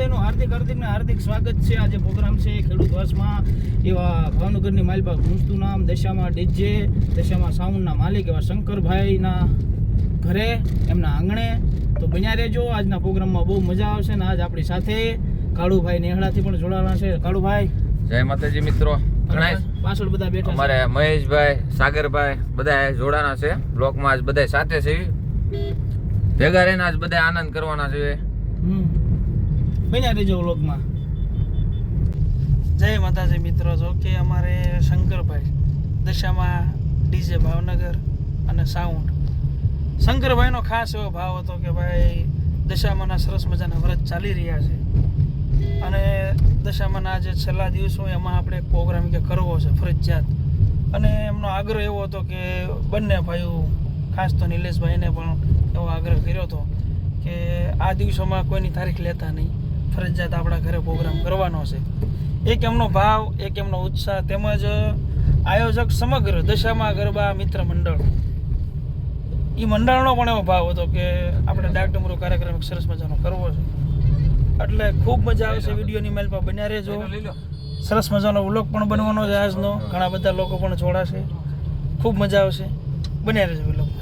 બધાનું હાર્દિક સ્વાગત છે. આજે પ્રોગ્રામ છે ખેડૂત વર્ષમાં એવા ભાવનગરની માલપા ગુંજતું નામ દશામાં ડીજે દશામાં સાઉન્ડના માલિક એવા શંકરભાઈના ઘરે એમના આંગણે. તો બન્યા રહેજો, આજના પ્રોગ્રામમાં બહુ મજા આવશે. ને આજ આપણી સાથે કાળુભાઈ નેહડાથી પણ જોડાવાના છે. કાળુભાઈ જય માતાજી મિત્રો. પાછળ બધા બેઠા અમારે મહેશભાઈ, સાગરભાઈ બધા જોડાના છે બ્લોકમાં. આજ બધા સાથે છે, ભેગા રહીને આજ બધા આનંદ કરવાના છે. બન્યા રહેજો વ્લોગમાં. જય માતાજી મિત્રો. જો કે અમારે શંકરભાઈ દશામાં ડીજે ભાવનગર અને સાઉન્ડ. શંકરભાઈનો ખાસ એવો ભાવ હતો કે ભાઈ દશામાના સરસ મજાના વ્રત ચાલી રહ્યા છે અને દશામાના જે છેલ્લા દિવસો એમાં આપણે એક પ્રોગ્રામ કે કરવો છે ફરજિયાત. અને એમનો આગ્રહ એવો હતો કે બંને ભાઈઓ, ખાસ તો નિલેશભાઈને પણ એવો આગ્રહ કર્યો હતો કે આ દિવસોમાં કોઈની તારીખ લેતા નહીં, ફરજિયાત આપણા ઘરે પ્રોગ્રામ કરવાનો છે. એક એમનો ભાવ, એક એમનો ઉત્સાહ, તેમજ આયોજક સમગ્ર દશામાં ગરબા મિત્ર મંડળ, એ મંડળનો પણ એવો ભાવ હતો કે આપણે ડાક ડમરૂ કાર્યક્રમ એક સરસ મજાનો કરવો છે. એટલે ખૂબ મજા આવશે. વિડીયોની મેલ પર બન્યા રહેજો. સરસ મજાનો વ્લોગ પણ બનવાનો છે આજનો. ઘણા બધા લોકો પણ જોડાશે. ખૂબ મજા આવશે. બન્યા રહેજો વ્લોગમાં.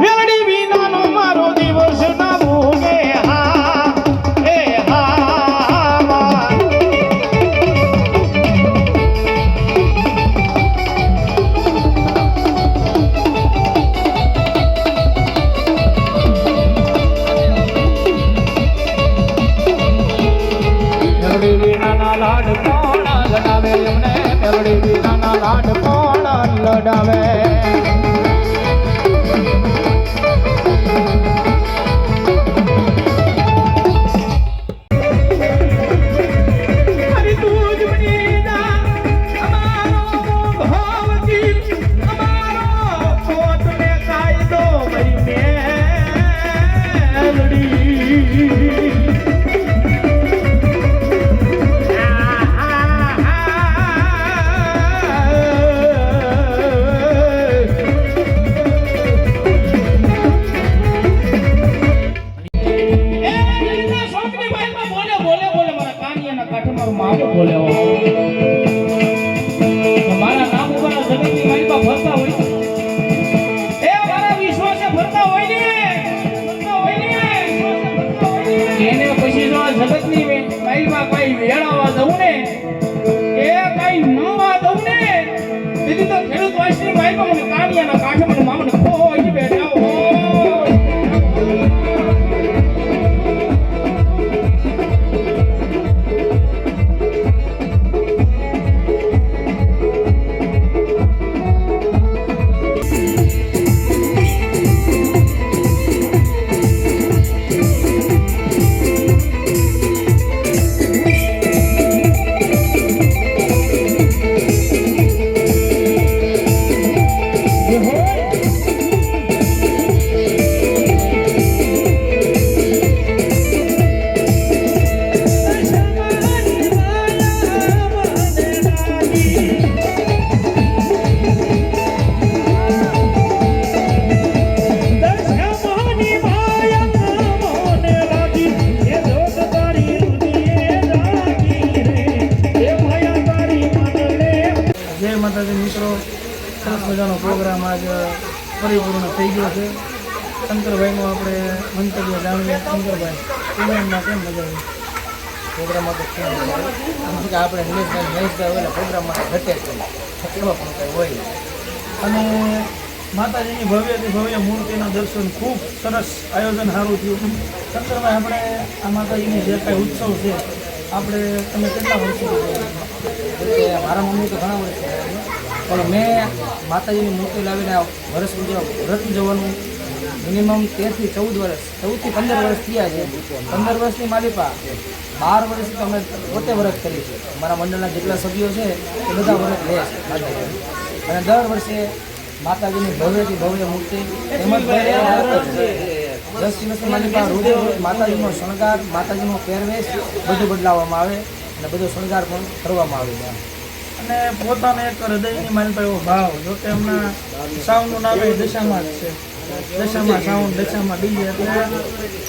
મેલડી વિનાનો મારો દિવસ ના ભોગે હા એ હા. મેલડી વિનાના લાડ કોણ લડાવે એમને, મેલડી વિનાના લાડ કોણ લડાવે. પ્રોગ્રામ આજ પરિપૂર્ણ થઈ ગયો છે. શંકરભાઈનું આપણે મંતવ્ય જાણીએ. શંકરભાઈ, પ્રોગ્રામમાં કેમ મજા આવી? પ્રોગ્રામમાં તો કેમ કે આપણે મહેશભાઈ હોય પ્રોગ્રામમાં ઘટે જ નહીં, એવા પણ કંઈ હોય. અને માતાજીની ભવ્યથી ભવ્ય મૂર્તિના દર્શન ખૂબ સરસ આયોજન સારું થયું. શંકરભાઈ, આપણે આ માતાજીની જે કાંઈ ઉત્સવ છે આપણે તમે કેટલા વર્ષથી મારા મમ્મી તો ઘણા વર્ષ પણ મેં માતાજીની મૂર્તિ લાવીને વર્ષ વ્રત જવાનું મિનિમમ 13 થી 14 વર્ષ, 14 થી 15 વર્ષ થયા છે. 15 વર્ષની માલિપા 12 વર્ષથી તો અમે પોતે વ્રત કરી છે. અમારા મંડળના જેટલા સભ્યો છે એ બધા વ્રત લે છે માતાજીની. અને દર વર્ષે માતાજીની ભવ્યથી ભવ્ય મૂર્તિ તેમજ 10 દિવસની માલિપા રોજે રોજ માતાજીનો શણગાર, માતાજીનો પહેરવેશ બધું બદલાવવામાં આવે અને બધો શણગાર પણ કરવામાં આવે છે. અને પોતાનો એક હૃદયની માલિપા એવો ભાવ, જો કે એમના સાઉન્ડનું નામ એ દશામાં જ છે. દશામાં સાઉન્ડ, દશામાં ડીજે, એટલે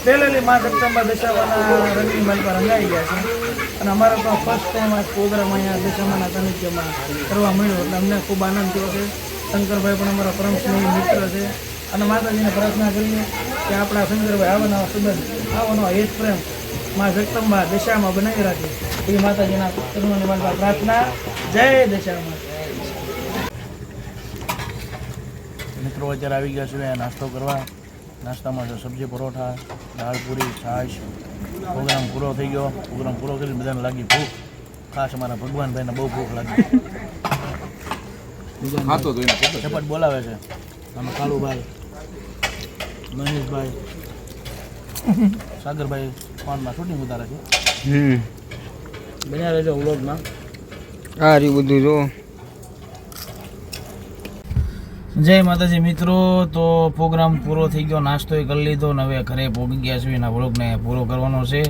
પહેલેલી મા જગદંબા દશામાના રંગની માલિપા રંગાઈ ગયા છે. અને અમારો તો ફર્સ્ટ ટાઈમ આ પ્રોગ્રામ અહીંયા દશામાના સાનિધ્યમાં કરવા મળ્યો એટલે અમને ખૂબ આનંદ થયો છે. શંકરભાઈ પણ અમારા પરમ સ્નેહી મિત્ર છે. અને માતાજીને પ્રાર્થના કરીએ કે આપણા શંકરભાઈ આવા નવા સંબંધ, આવો નવા હેત પ્રેમ મા જગદંબા દશામાં બનાવી રાખે એ માતાજીના ચરણોની માલિપા પ્રાર્થના. જય દશામાં. મિત્રો અત્યારે આવી ગયા છે નાસ્તો કરવા. નાસ્તામાં છે સબ્જી, પરોઠા, દાળ, પૂરી, છાશ. પ્રોગ્રામ પૂરો થઈ ગયો. પ્રોગ્રામ પૂરો કરીને બધાને લાગી ભૂખ. ખાસ અમારા ભગવાનભાઈને બહુ ભૂખ લાગી. ઝપટ બોલાવે છે આમાં કાળુભાઈ, મહેશભાઈ, સાગરભાઈ ફોનમાં શૂટિંગ ઉતારે છે. બન્યા રહેજો વ્લોગમાં. આ રહ્યું બધું જો. જય માતાજી મિત્રો. તો પ્રોગ્રામ પૂરો થઈ ગયો, નાસ્તો એ કરી લીધો ને હવે ઘરે પહોંચી ગયા છે. એના વ્લોગને પૂરો કરવાનો છે.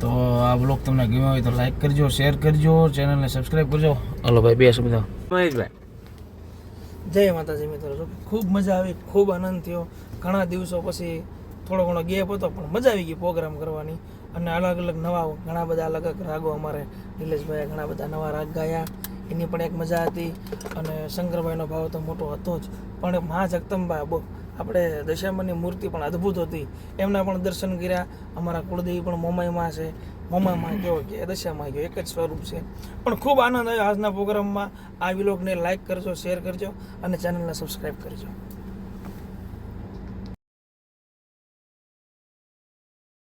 તો આ વ્લોગ તમને ગમ્યો હોય તો લાઈક કરજો, શેર કરજો, ચેનલને સબસ્ક્રાઈબ કરજો. હલો ભાઈ, બે શબ્દ. મહેશભાઈ, જય માતાજી મિત્રો. ખૂબ મજા આવી, ખૂબ આનંદ થયો. ઘણા દિવસો પછી થોડો ઘણો ગેપ હતો પણ મજા આવી ગઈ પ્રોગ્રામ કરવાની. અને અલગ અલગ નવા ઘણા બધા અલગ અલગ રાગો અમારે નિલેશભાઈએ ઘણા બધા નવા રાગ ગાયા, એની પણ એક મજા હતી. અને શંકરભાઈનો ભાવ તો મોટો હતો જ, પણ મા જગદંબા આપણે દશામાની મૂર્તિ પણ અદ્ભુત હતી, એમના પણ દર્શન કર્યા. અમારા કુળદેવી પણ મોમાઈમાં છે. મોમાઈમાં કેવો કે દશામાં ગયો, એક જ સ્વરૂપ છે. પણ ખૂબ આનંદ આવ્યો આજના પ્રોગ્રામમાં. આ વ્લોગને લાઈક કરજો, શેર કરજો અને ચેનલને સબસ્ક્રાઈબ કરજો.